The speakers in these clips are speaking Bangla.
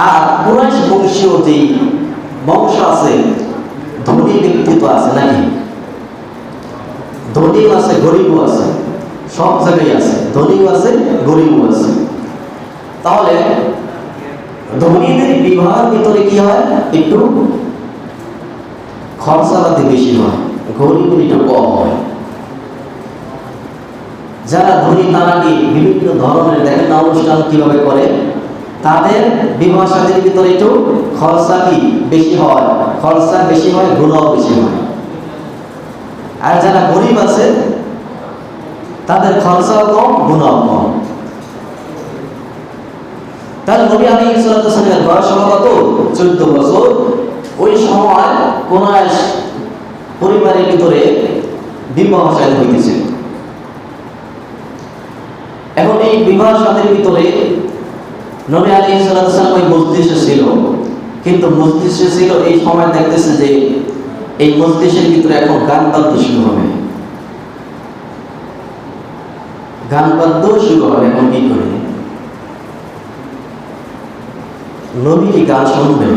আর কুরাইশ বংশীয় যেই বংশ আছে, ধনী ব্যক্তিত্ব আছে নাকি? ধনীও আছে, গরিবও আছে, সব জায়গায় আছে, ধনীও আছে, গরিবও আছে। তাহলে ধনীদের বিবাহের ভিতরে কি হয়, একটু খরচাপাতি বেশি হয়, গরিবের একটু কম হয়। যারা ধনী তারা কি বিভিন্ন ধরনের দেখেন না অনুষ্ঠান কিভাবে করে, তাদের বিবাহ শাদীর ভিতরে একটু খরচা কি বেশি হয়, খরচা বেশি হয়, গুণাও বেশি হয়। আর যারা গরিব আছে তাদের খরচাও কম, গুণাও কম। তাহলে নবী আলাইহিস সালামের বয়স হলো কত? 14 বছর। ওই সময় কুরাইশ পরিবারের ভিতরে বিবাহ শাদী হইতেছে। এখন এই বিবাহ শাদীর ভিতরে নবী আলাইহিস সালাম ওই মজলিসে ছিল, কিন্তু মজলিসে ছিল এই সময় দেখতেছে যে এই মজলিসের ভিতরে এখন গান বাদ্য শুরু হবে, গান বাদ্য শুরু হবে। এখন কি করে নবী কি গান শুনবে?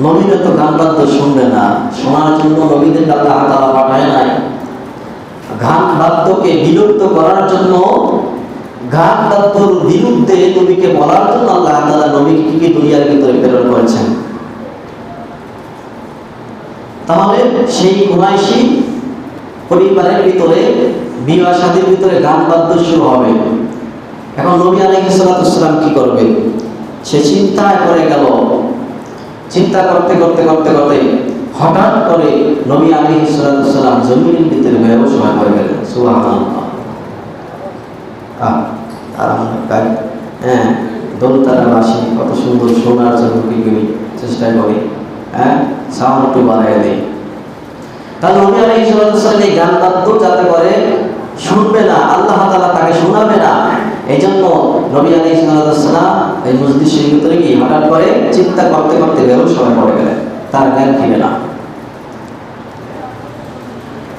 নবীরা তো গান বাদ্য শুনবে না, শোনার জন্য নবীদের আল্লাহ তাআলা পাঠায় নাই। গান বাদ্যকে বিলুপ্ত করার জন্য, গান বাদ্যর বিরুদ্ধে নবীকে বলার জন্য আল্লাহ তাআলা নবীকে কি দুনিয়ার ভিতরে প্রেরণ করেছেন। তাহলে সেই কুরাইশি পরিবারের ভিতরে বিবাহ শাদীর ভিতরে গান বাদ্য শুরু হবে। এখন নবী আলাইহিস সালাম কি করবে? সে চিন্তায় পড়ে গেল। চিন্তা করতে করতে করতে করতে হঠাৎ করে নবী আলাইহিস সালাম জমিনের ভিতরে বেহুশ হয়ে পড়ে গেলেন। সুবহানাল্লাহ। দোলতারাবাসী কত সুন্দর শোনার জন্য কি চেষ্টা করি, সাউন্ড একটু বাড়াই দেয়। তাহলে নবী আলাইহিস সালাম এই গান বাদ্য যাতে করে শুনবে না, আল্লাহ তাআলা তাকে শোনাবে না, এই জন্য নবী আলাইহিস সালাম এই মজলিসের ভিতরে গিয়ে হঠাৎ করে চিন্তা করতে করতে বেহুশ হয়ে পড়ে গেলেন, তার জ্ঞান ফিরে না।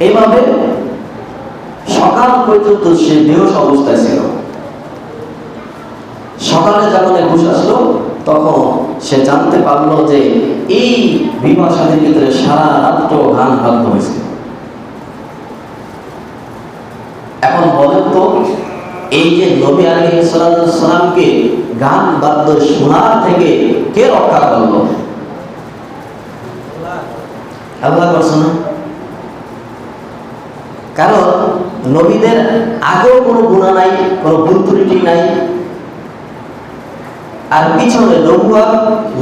এইভাবে সকাল পর্যন্ত সে বেহুশ অবস্থায় ছিল। সকালে যখন হুঁশ আসলো তখন সে জানতে পারলো যে এই বিবাহ শাদীর ভিতরে সারা রাত্র গান বাদ্য হয়েছে। এখন বলেন তো, এই যে নবী আলাইহিস সালামকে গান বাদ্য শোনার থেকে কে রক্ষা করলো? আল্লাহ করছে না? কারণ নবীদের আগেও কোনো গুনাহ নাই, কোনো ভুল ত্রুটি নাই, আর পিছনে নবুয়ত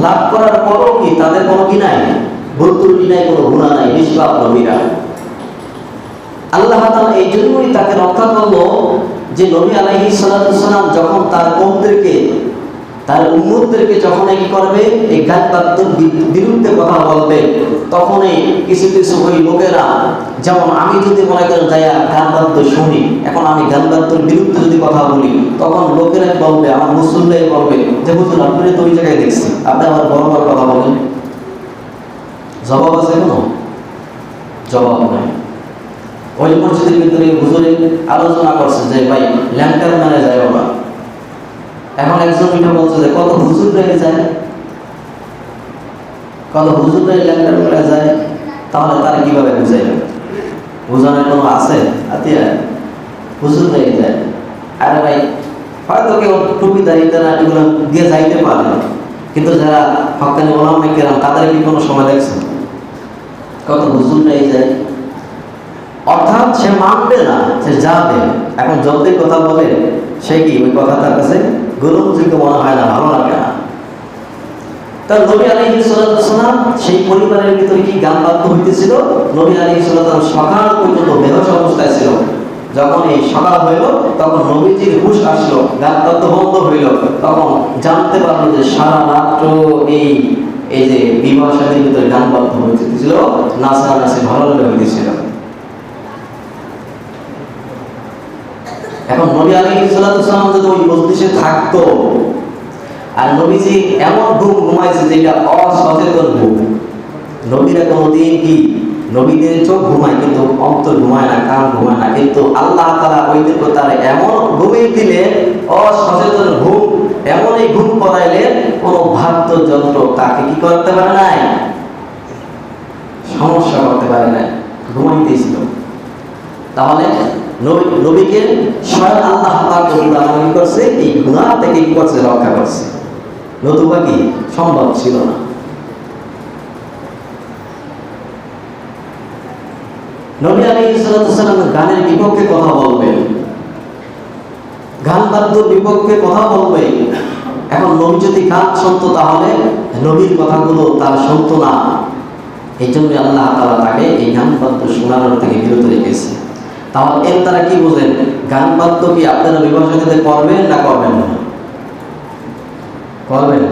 লাভ করার পরও কি তাদের কোনো কি নাই, ভুল ত্রুটি নাই, কোনো গুনাহ নাই, নিষ্পাপ নবীরা। আল্লাহ তাআলা এই জন্যই তাকে রক্ষা করলো যে নবী আলাইহিস সালাম যখন তার কওমদেরকে, তার উম্মতদেরকে যখন কি করবে, এই গান বাদ্যের বিরুদ্ধে কথা বলবে, তখনই কিছু কিছু ওই লোকেরা, যেমন আমি যদি মনে করেন যাইয়া গান বাদ্য শুনি, এখন আমি গান বাদ্যের বিরুদ্ধে যদি কথা বলি, তখন লোকেরা বলবে, আমার মুসল্লিরাই বলবে যে হুজুর আপনি তো ওই জায়গায় দেখছি, আপনি আবার বড় বড় কথা বলেন। জবাব আছে? কোনো জবাব নাই। ওই মসজিদের ভিতরে হুজুরে আলোচনা করছে যে ভাই ল্যাংটার মেরে যায় ওরা। এখন একজন মিঠা বলছে যে কত হুজুর রেগে যায়, কত হুজুর রেগে ল্যাংটার মেরে যায়, তাহলে তারা কিভাবে বুঝাইবে? বুঝানোর কোনো আছে? আতিয়া হুজুর রেগে যায়। আরে ভাই হয়তো কেউ টুপি দাঁড়িয়ে না এগুলো দিয়ে যাইতে পারে, কিন্তু যারা হক্কানি ওলামা কেরাম তাদের কি কোনো সময় দেখছে কত হুজুর রেগে যায়? অর্থাৎ সে মানবে না, সে যাবে। এখন যদি কথা বলে সে কি ওই কথা তার কাছে গ্রহণযোগ্য মনে হয় না, ভালো লাগে না। তার নবী আলাইহিস সালাম সেই পরিবারের ভিতরে কি গান বাদ্য হইতেছিল। নবী আলাইহিস সালাম সকাল পর্যন্ত বেহুশ অবস্থায় ছিল। যখন এই সকাল হইল তখন নবীজির হুঁশ আসলো, গান বাদ্য বন্ধ হইল, তখন জানতে পারলো যে সারা রাত্র এই যে বিবাহ শাদীর ভিতরে গান বাদ্য হইতেছিল, নাচানাচি ভালো লাগে হইতেছিল। এখন নবী আলাইহিস সালাম যদি ওই মজলিসে থাকতো, আর নবীজি এমন ঘুম ঘুমাইছে যেটা অসচেতন ঘুম। নবীরা কোনোদিন কি, নবীদের চোখ ঘুমায় কিন্তু অন্তর ঘুমায় না, কান ঘুমায় না, কিন্তু আল্লাহ তাআলা ওইদেরকে তারা এমন ঘুমিয়ে দিলে অসচেতন ঘুম, এমন এই ঘুম পড়াইলেন কোন বাদ্য যন্ত্র তাকে কি করতে পারে নাই, সমস্যা করতে পারে নাই, ঘুমাইতেছিল। তাহলে নবীকে স্বয়ং আল্লাহ পাক কি করছে, এই গুনাহ থেকে কি করছে, রক্ষা করছে, নতুবা কি সম্ভব ছিল না। নবী আলাইহিস সালাম গানের বিপক্ষে কথা বলবেন, গান বাদ্যর বিপক্ষে কথা বলবে। এখন নবী যদি গান শুনতো তাহলে নবীর কথাগুলো তার শুনতো না। এই জন্য আল্লাহ তাআলা তাকে এই গান বাদ্য শোনানোর থেকে বিরত রেখেছে। তাহলে এর দ্বারা কি বোঝেন, গান বাদ্য কি আপনারা বিবাহ সাথীতে করবেন না করবেন না? করবেন।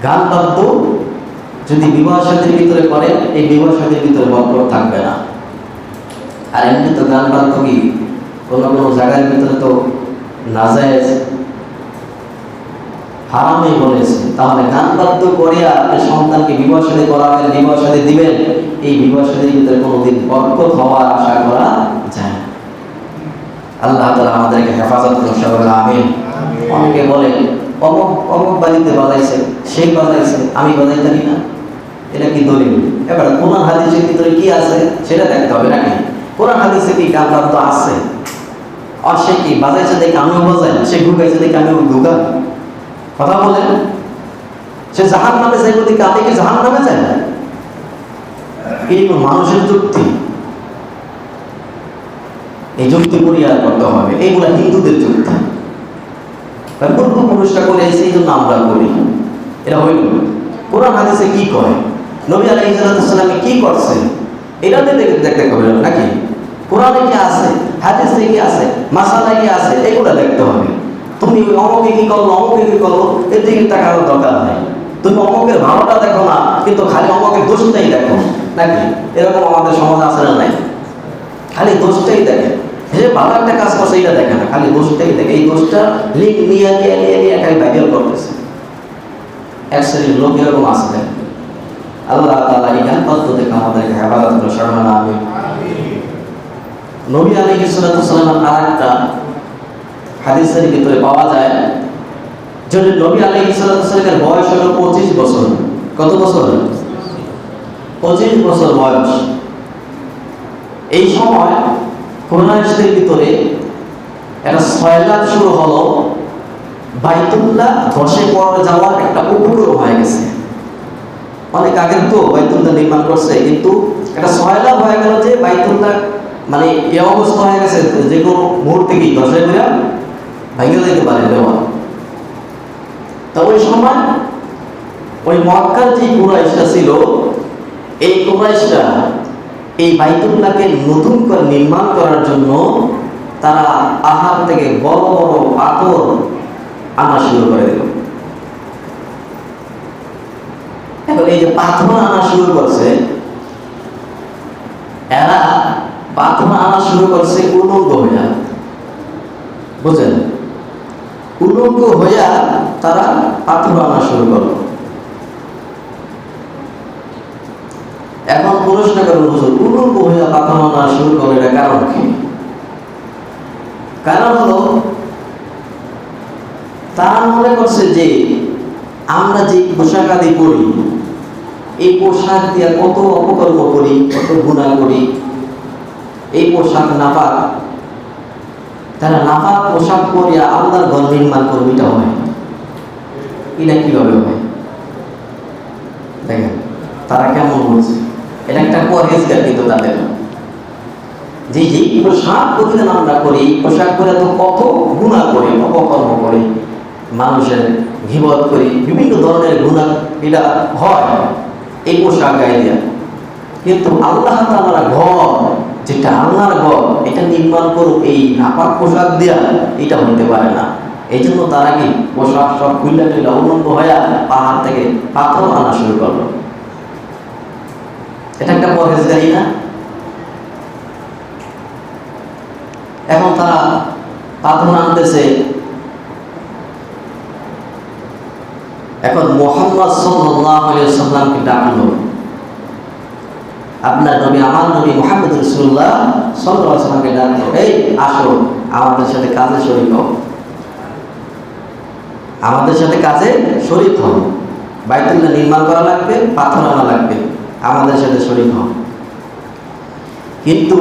গান বাদ্য যদি বিবাহ সাথীর ভিতরে করেন, এই বিবাহ সাথীর ভিতরে বরকত থাকবে না। আর এমনি তো গান বাদ্য কি কোনো কোনো জায়গার ভিতরে তো নাজায়েজ, হারামই বলেছে। তাহলে গান বাদ্য করিয়া আপনি সন্তানকে বিবাহ সাথী করাবেন, বিবাহ সাথী দিবেন, এই বিবাহ সাথীর ভিতরে কোনোদিন বরকত হওয়ার আশা করা যায় না। আল্লাহ তাআলা আমাদেরকে হেফাজত করুন, সবাই আমিন। অনেকে বলে অমুক অমুক বাড়িতে বাজাইছে, সেই বাজাইছে, আমি বাজাইতে পারি না, এটা কি দলিল? এবার কোরআন হাদিসের ভিতরে কি আছে সেটা দেখতে হবে নাকি? কোরআন হাদিসে কি গান বাদ্য আছে? আর সে কি বাজাইছে দেখে আমিও বাজাই, সে ঢুকাইছে দেখে আমিও ঢুকা? কথা বলেন, সে জাহান নামে যাইব দেখে আমি কি জাহান নামে যাই না? এই মানুষের যুক্তি, এই যুক্তি পরিহার করতে হবে। এইগুলা হিন্দুদের যুক্তি, পূর্বপুরুষরা করে এসে এই জন্য আমরা করি, এটা হইল। কোরআন হাদিসে কি করে, নবী আলাইহিস সালাম কি করছে, এটা দেখতে হবে নাকি? কোরআনে কি আছে, হাদিসে কি আছে, মাসালায় কি আছে, এগুলা দেখতে হবে। তুমি অমুকে কি করলো, অমুকে কি করলো, এর দিকে টাকার দরকার নেই। তুমি অমুকের ভালোটা দেখো না, কিন্তু খালি অমুকের দোষটাই দেখো নাকি? এরকম আমাদের সমাজ আছে না নাই? খালি দোষটাই দেখে, যে ভালো একটা কাজ করছে এটা দেখে না, খালি দোষটাই দেখে। এই দোষটা লিঙ্ক নিয়ে খালি ভাইরাল করতেছে। এক শ্রেণীর লোক এরকম আছে। আল্লাহ তাআলা এই গান বাদ্য থেকে আমাদেরকে হেফাজত করে, সবাই আমিন। নবী আলাইহিস সালাম আরেকটা হাদিসের ভিতরে পাওয়া যায় যে নবী আলাইহিস সালামের বয়স হলো 25 বছর। কত বছর? 25 বছর বয়স। এই সময় কুরাইশদের ভিতরে একটা সয়লাব শুরু হলো, বাইতুল্লাহ ধসে পড়ে যাওয়ার একটা উপক্রম হয়ে গেছে। অনেক আগের তো বাইতুল্লাহ নির্মাণ করছে, কিন্তু একটা সয়লাব হয়ে গেল যে বাইতুল্লাহ মানে এই অবস্থা হয়ে গেছে যে কোনো মুহূর্তে কি ধসে পড়ে ভেঙে যেতে পারে দেওয়া। তা ওই সময় ওই মক্কার যে কুরাইশরা ছিল, এই কুরাইশরা এই বাইতুল্লাহকে নতুন করে নির্মাণ করার জন্য তারা পাহাড় থেকে বড় বড় পাথর আনা শুরু করে দিল। এখন এই যে পাথর আনা শুরু করছে, এরা পাথর আনা শুরু করছে উলঙ্গ হইয়া, বুঝলেন? উলঙ্গ হইয়া তারা পাথর আনা শুরু করলো। এখন প্রশ্ন করেন, হুজুর উলঙ্গ হইয়া পাথর আনা শুরু করে, এটা কারণ কি? কারণ হলো তারা মনে করছে যে আমরা যে পোশাক আদি পরি, এই পোশাক দিয়ে কত অপকর্ম করি, কত গুনাহ করি, এই পোশাক নাপাক। তারা নাপাক পোশাক পরিয়া আল্লাহর ঘর নির্মাণ করবে, এটা হয়? এটা কিভাবে হয়? দেখেন তারা কেমন বলছে। এটা একটা পরহেজগার কিন্তু তাদের, যে যে পোশাক পরিধান আমরা করি, পোশাক পরে তো কত গুনাহ করি, অপকর্ম করি, মানুষের গীবত করি, বিভিন্ন ধরনের গুনাহ এটা হয় এই পোশাক গায়ে দিয়া। কিন্তু আল্লাহ তাআলার ঘর, যেটা আল্লাহর ঘর, এটা নির্মাণ করুক এই নাপাক পোশাক দিয়া, এটা হইতে পারে না। এই জন্য তারা কি পোশাক সব খুললা খুললা উলঙ্গ হইয়া পাহাড় থেকে পাথর আনা শুরু করলো। এটা একটা পরহেজগারি না? এখন তারা পাথর আনতেছে। এখন মুহাম্মদ সাল্লাল্লাহু আলাইহি ওয়াসাল্লামকে ডাকলো, আপনার নবী, আমার নবী মুহাম্মদ রাসূলুল্লাহ সাল্লাল্লাহু আলাইহি ওয়াসাল্লামকে ডাকলো, এই আসো আমাদের সাথে কাজে শরীক হও। আমাদের সাথে কাজে শরীক হও। বাইতুল্লাহ নির্মাণ করা লাগবে, পাথর আনা লাগবে, আমাদের সাথে শরীক হও। কিন্তু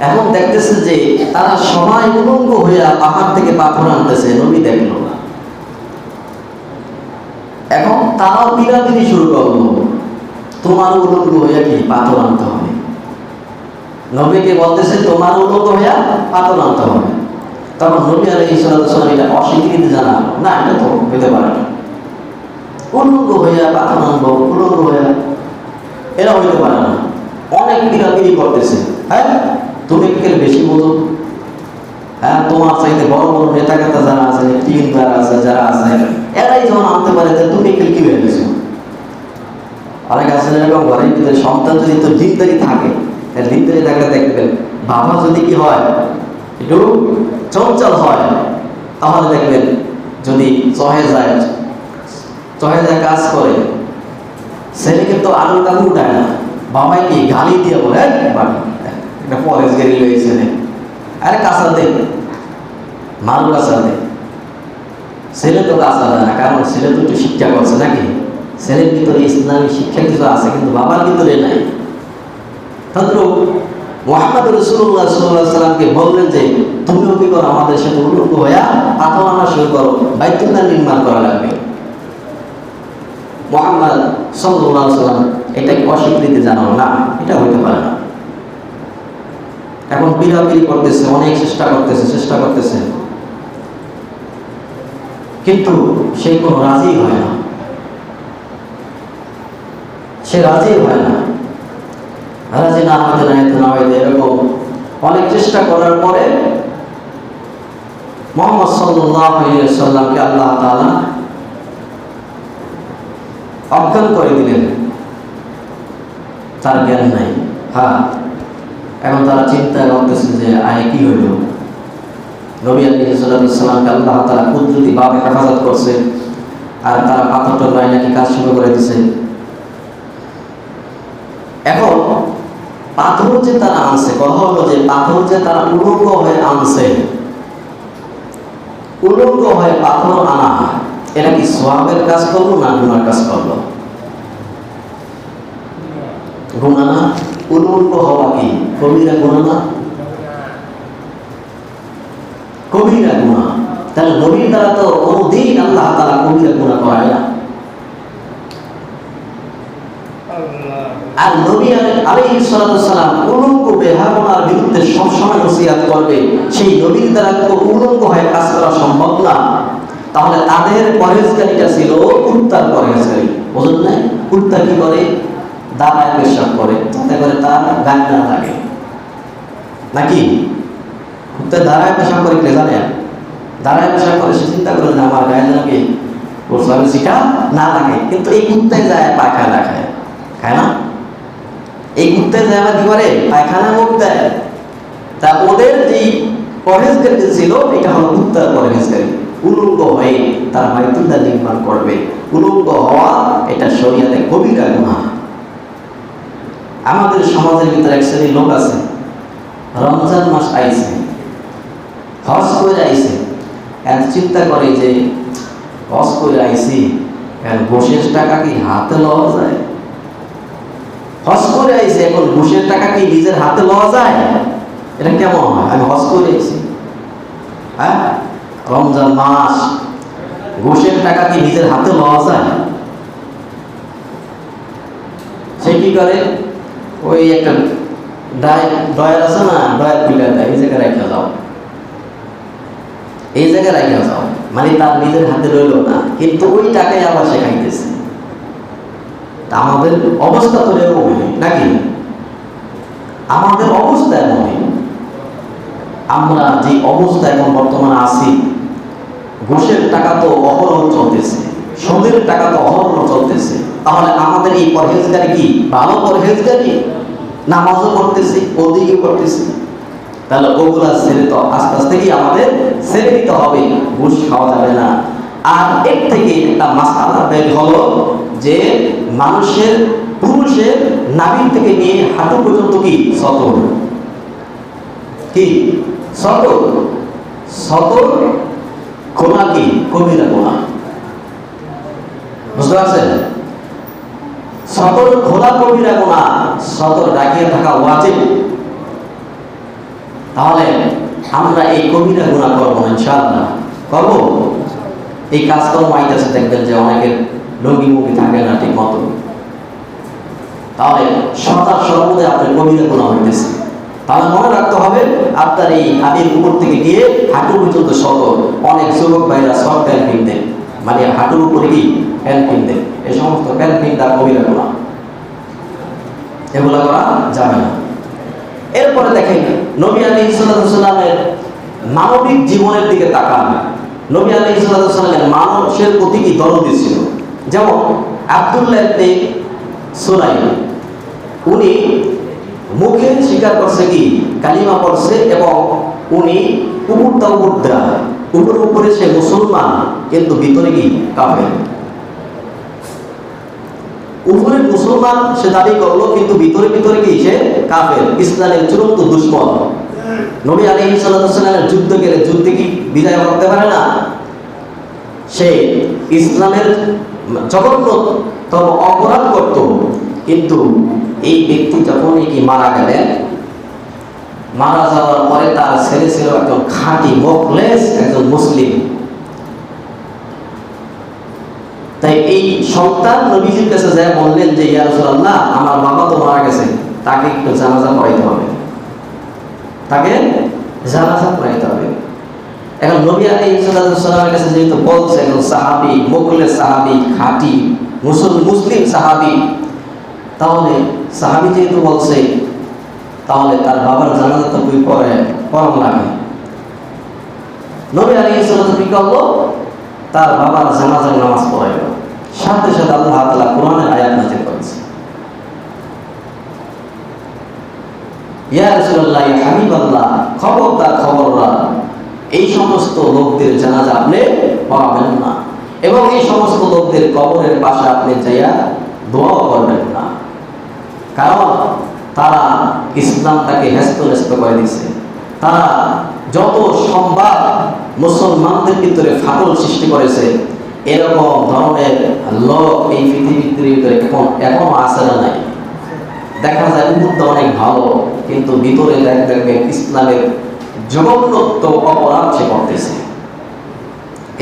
এখন দেখতেছে যে তারা সবাই উলঙ্গ হইয়া পাহাড় থেকে পাথর আনতেছে, নবী দেখলো না। এখন তারাও বিরাবিরি শুরু করলো, তোমার উলঙ্গ হইয়া কি পাথর আনতে হবে। নবীকে বলতেছে তোমার উলঙ্গ হইয়া পাথর আনতে হবে। তখন নবী আলাইহিস সালাম এটা অস্বীকৃতি জানালো, না এটা তো হইতে পারে না, উলঙ্গ হইয়া পাথর আনবো, উলঙ্গ হইয়া এরা হইতে পারে না। অনেক বিরাবিরি করতেছে, হ্যাঁ তুমি কি বেশি বোঝো, হ্যাঁ তোমার চাইতে বড় বড় নেতা কেতা যারা আছে, টিমদার আছে, যারা আছে, এরাই যখন আনতে পারে তুমি কি হয়ে গেছো। অনেক আছে এরকম ঘরের ভিতরে সন্তান যদি তো জিদ্দারি থাকে, জিদ্দারি থাকলে দেখবেন বাবা যদি কি হয় একটু চঞ্চল হয়, তাহলে দেখবেন যদি চহে যায় কাজ করে, ছেলে কিন্তু আলু কালু উঠায় না, বাবাই কি গালি দিয়ে বলে একটা পরেশ গেরি রয়েছে, আরে কাঁচা দে, মারু কাঁচা দে। ছেলে তো কাঁচা দেয় না, কারণ ছেলে তো একটু শিক্ষা করছে নাকি, ছেলের ভিতরে ইসলামী শিক্ষা কিছু আছে কিন্তু বাবার ভিতরে নাই। তদ্রুপ মুহাম্মদ রাসূলুল্লাহ সাল্লাল্লাহু আলাইহি সাল্লামকে বললেন যে তুমিও কি করো, আমাদের সাথে উলঙ্গ হইয়া পাথর আনা শুরু করো, বাইতুল্লাহ নির্মাণ করা লাগবে। মুহাম্মদ সাল্লাল্লাহু আলাইহি সাল্লাম এটাকে অস্বীকৃতি জানালো, না এটা হইতে পারে না। এখন বিরাবিরি করতেছে, অনেক চেষ্টা করতেছে, কিন্তু সে কোনো রাজি হয় না, সে রাজি হয় না, রাজি না হইতে এরকম অনেক চেষ্টা করার পরে মুহাম্মদ সাল্লাল্লাহু আলাইহি ওয়াসাল্লামকে আল্লাহ তাআলা অজ্ঞান করে দিলেন, তার জ্ঞান নাই। হ্যাঁ, এখন তারা চিন্তা করতেছে যে আয় কি হইল। নবী আলাইহিস সালামকে আল্লাহ তাআলা কুদরতি ভাবে হেফাজত করছে, আর তারা পাথর টুকরায় নাকি কাজ শুরু করে দিছে। এখন পাথর যে তারা আনছে, কথা হলো যে পাথর যে তারা উলঙ্গ হয়ে আনছে, উলঙ্গ হয়ে পাথর আনা, এটা কি সওয়াবের কাজ করলো না গুনার কাজ করলো? গুনাহ না? উলঙ্গ হওয়া কি কবিরা গুনাহ না? কবিরা গুনাহ। তাহলে নবীর দ্বারা তো কোনদিন আল্লাহ তাআলা কবিরা গুনাহ করায় না। আর নবী আলাইহিস সালাম উলঙ্গ বেহায়ার বিরুদ্ধে সবসময় নসিহত করবে, সেই নবীর দ্বারা তো উলঙ্গ হয়ে কাজ করা সম্ভব না। তাহলে তাদের পরহেজগারিটা ছিল কুত্তার পরহেজগারি, বুঝলেন না? কুত্তা কি করে? দাঁড়ায় পেশাব করে, যাতে করে তার গায়ে না লাগে, নাকি? কুত্তা দাঁড়ায় পেশাব করে কি জানেন? দাঁড়ায় পেশাব করে সে চিন্তা করে না আমার গায়ে যেন কি প্রস্রাবের শিকা না লাগে, কিন্তু এই কুত্তায় যায় পায়খানা খায়, খায় না? এই কুত্তায় যায় আবার কি করে? পায়খানা মুখ দেয়। তা ওদের যে পরহেজগারি ছিল এটা হলো কুত্তার পরহেজগারি। উলঙ্গ হয়ে তার বাইতুল্লাহ নির্মাণ করবে, উলঙ্গ হওয়া এটা শরীয়তে কবিরা গুনাহ। আমাদের সমাজের ভিতরে এক শ্রেণীর লোক আছে, রমজান মাস আইছে, হজ করে আইছে, এত চিন্তা করে যে হজ করে আইছি, ঘুষের টাকা কি হাতে লওয়া যায়? হজ করে আইছে, এখন ঘুষের টাকা কি নিজের হাতে লওয়া যায়? এটা কেমন হয়? আমি হজ করে আইছি, হ্যাঁ রমজান মাস, ঘুষের টাকা কি নিজের হাতে লওয়া যায়? সে কি করে? ওই একটা ডয়ার আছে না, ডয়ার পিলার দেয়, এই জায়গায় রেখে যাও, এই জায়গায় রেখে যাও, মানে তার নিজের হাতে রইল না, কিন্তু ওই টাকায় আবার সে খাইতেছে। তা আমাদের অবস্থা তো এরকম নাকি? আমাদের অবস্থা এমন, আমরা যে অবস্থা এখন বর্তমানে আছি, ঘুষের টাকা তো অহরহ চলতেছে, সুদের টাকা তো অহরহ চলতেছে। তাহলে আমাদের এই পরহেজগারি কি ভালো পরহেজগারি? নামাজও করতেছি, ওদিকে করতেছি, তাহলে ওগুলা ছেড়ে তো আস্তে আস্তে কি আমাদের ছেড়ে দিতে হবে, ঘুষ খাওয়া যাবে না। আর এর থেকে একটা মাসআলা বের হলো যে মানুষের, পুরুষের নাভি থেকে নিয়ে হাঁটু পর্যন্ত কি সতর, কি সতর, সতর গোনা কি? কবিরা গোনা। বুঝতে পারছেন? সতর খোলা কবিরা গোনা, সতর ডাকিয়ে থাকা ওয়াজিব। তাহলে আমরা এই কবিরা গোনা করবো না, ইনশাআল্লাহ করবো। এই কাজকর্ম আইতেছে, দেখবেন যে অনেকের লঙ্গি মুগি থাকে না ঠিক মতো, তাহলে সদা সর্বদাই আপনার কবিরা গোনা হইতেছে। তাহলে মনে রাখতে হবে আপনার এই হাতের উপর থেকে গিয়ে হাঁটু পর্যন্ত সতর। অনেক যুবক ভাইরা সব প্যান্ট কিনতেন, মানে হাঁটুর উপরে কি প্যান্ট কিনতেন, এই সমস্ত প্যান্ট কিনতে কবিরা গোনা, এগুলা করা যাবে না। এরপরে দেখেন নবী আলাইহিস সালামের মানবিক জীবনের দিকে তাকান। নবী আলাইহিস সালামের মানুষের প্রতি কি দরদি ছিল। যেমন আব্দুল্লাহ ইবনে সুলাইম, উনি মুখে স্বীকার করছে কি কালিমা পড়ছে, এবং উনি উপরে সে মুসলমান, কিন্তু ভিতরে কি কাফের। উপরে মুসলমান সে দাবি করলো, কিন্তু ভিতরে ভিতরে কি সে কাফের, ইসলামের চূড়ান্ত দুশমন। নবী আলাইহিস সালামের যুদ্ধ গেলে যুদ্ধে কি বিজয় করতে পারে না। সে ইসলামের জঘন্যতম অপরাধ করত, কিন্তু এই ব্যক্তি যখন কি মারা গেলেন, মারা যাওয়ার পরে তার ছেলে ছিল একজন খাঁটি মুখলেস একজন মুসলিম। তাই এই সন্তান নবীজির কাছে যায় বললেন যে ইয়া রাসূলুল্লাহ, আমার বাবা তো মারা গেছে, তাকে একটু জানাজা পড়াইতে হবে, তাকে জানাজা পড়াইতে হবে। এখন নবী আলাইহিস সালামের কাছে যেহেতু বলছে একজন সাহাবী, মুখলেস সাহাবী, খাঁটি মুসলিম সাহাবী, তাহলে সাহাবী যেহেতু বলছে, তাহলে তার বাবার জানাজা তো পড়ানো লাগে। নবী আলাইহিস সালাম কি করলো, তার বাবার জানাজার নামাজ পড়াইল। সাথে সাথে আল্লাহ তাআলা কোরআনের আয়াত নাযিল করেছে, ইয়া রাসূলুল্লাহ, ইয়া হাবিবাল্লাহ, খবরদার এই সমস্ত লোকদের জানাজা আপনি পড়াবেন না, এবং এই সমস্ত লোকদের কবরের পাশে আপনি যাইয়া দোয়া করবেন না, কারণ তারা ইসলামটাকে হেস্তনেস্ত করে দিচ্ছে। তারা যত সংবাদ মুসলমানদের ভিতরে ফাটল সৃষ্টি করেছে, এরকম ধরনের লোক এই পৃথিবীর ভিতরে এখন আসে না নাই। দেখা যায় উন্মুক্ত অনেক ভালো, কিন্তু ভিতরে দেখবেন ইসলামের জঘন্যতম অপরাধ সে করতেছে।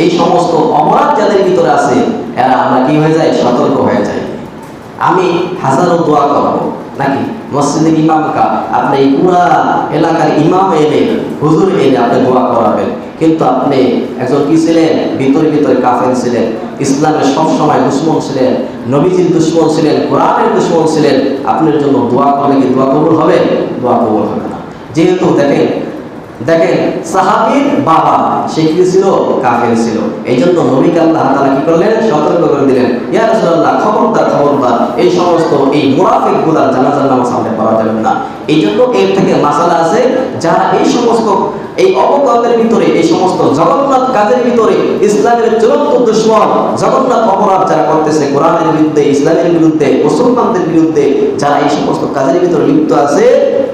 এই সমস্ত অপরাধ যাদের ভিতরে আছে, এরা আমরা কি হয়ে যায়, সতর্ক হয়ে যাই। আমি হাজারো দোয়া করবো নাকি মসজিদের ইমামকা, আপনি পুরা এলাকার ইমাম এলে, হুজুর এলে আপনি দোয়া করাবেন, কিন্তু আপনি একজন কি ছিলেন, ভিতরে কাফের ছিলেন, ইসলামের সবসময় দুশ্মন ছিলেন, নবীজির দুশ্মন ছিলেন, কোরআনের দুশ্মন ছিলেন, আপনার জন্য দোয়া করলে কি দোয়া কবুল হবে? দোয়া কবুল হবে না। যেহেতু দেখেন সাহাবীর বাবা সে কি ছিল, কাফের ছিল। এই জন্য নবীকে আল্লাহ তাআলা কি করলেন, সতর্ক করে দিলেন, ইয়া রাসূলুল্লাহ, খবরদার এই সমস্ত এই মুনাফিকগুলার জানাজার নামাজ সামনে পড়া যাবে না। এই জন্য এর থেকে মাসালা আছে, যারা এই সমস্ত এই অপকর্মের ভিতরে, এই সমস্ত জগন্নাথ কাজের ভিতরে, ইসলামের চূড়ান্ত দুশমন, জগন্নাথ অপরাধ যারা করতেছে, কোরআনের বিরুদ্ধে, ইসলামের বিরুদ্ধে, মুসলমানদের বিরুদ্ধে, যারা এই সমস্ত কাজের ভিতরে লিপ্ত আছে,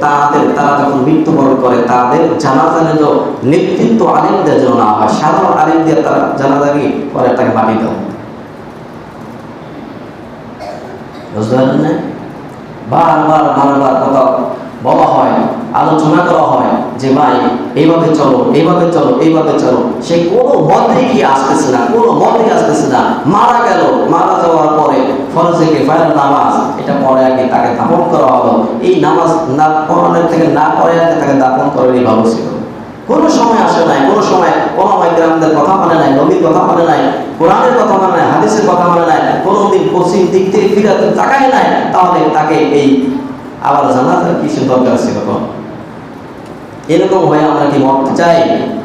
তারা যখন মৃত্যুবরণ করে, তাদের জানাজা যেন নেতৃত্ব আলেমদের জন্য না হয়, সাধারণ আলেম দিয়ে তারা জানাজা কি করে, তাকে মাটি দাও। বুঝতে পারলেন না? বারবার কথা বলা হয়, আলোচনা করা হয় যে ভাই এইভাবে চলো, সে কোনো মতেই কি আসতেছে না, মারা যাওয়ার পরে ফরজে কিফায়ার নামাজ এটা পড়ে আগে তাকে দাফন করা হলো। এই নামাজ না পড়ানোর থেকে না পড়ে আগে তাকে দাফন করারই ভালো ছিল। কোনো সময় আসে নাই, কোনো সময় গ্রামদের কথা মানে নাই, নবীর কথা মানে নাই, কোরআনের কথা মানে নাই, হাদিসের কথা মানে নাই, কোনোদিন পশ্চিম দিক থেকে ফিরাতে তাকায় নাই, তাহলে তাকে এই আবার জানাজার কিছু দরকার ছিল? এরকম হয়ে আমরা কি মরতে চাই,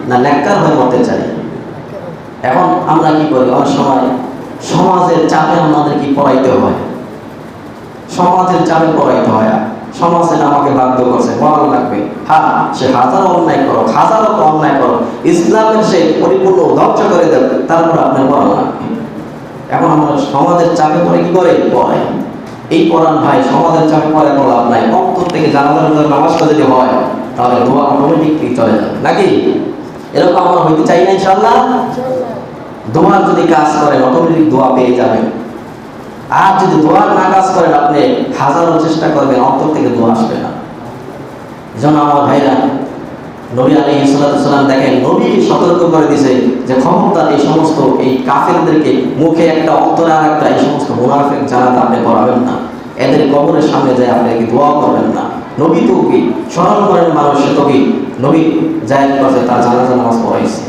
না নেককার হয়ে মরতে চাই? এখন আমরা কি করি, অনেক সময় সমাজের চাপে আমাদের কি পড়াইতে হয়, সমাজে আমাকে বাধ্য করছে, বলা লাগবে। সে হাজারো অন্যায় করো, ইসলামের সে পরিপূর্ণ ধ্বংস করে দেবে, তারপর আপনার বলা লাগবে। এখন আমরা সমাজের চাপে পড়ে কি করে পড়াই। এই পড়ান ভাই, সমাজের চাপে পড়ে কোনো লাভ নাই। অন্তর থেকে জানাজার নামাজটা যদি হয়, তাহলে দোয়া অটোমেটিকলি চলে যাবে নাকি? এরকম আমরা হইতে চাই না ইনশাআল্লাহ। দোয়া যদি কাজ করেন অটোমেটিক দোয়া পেয়ে যাবেন। আর যদি দোয়া না কাজ করেন আপনি হাজারো চেষ্টা করবেন, অন্তর থেকে দোয়া আসবে না। যেন আমার ভাইরা, নবী আলাইহিস সালাম দেখেন, নবী সতর্ক করে দিয়েছে যে খবরদার এই সমস্ত এই কাফেরদেরকে মুখে একটা অন্তরে আর একটা, এই সমস্ত মুনাফিক জানাতে আপনি করাবেন না, এদের কবরের সামনে যায় আপনি কি দোয়া করবেন না। নবী তো কি স্মরণ করেন মানুষ, সে তো কি নবী জায়েদ করছে, তার জানাজা নামাজ পড়াইছে।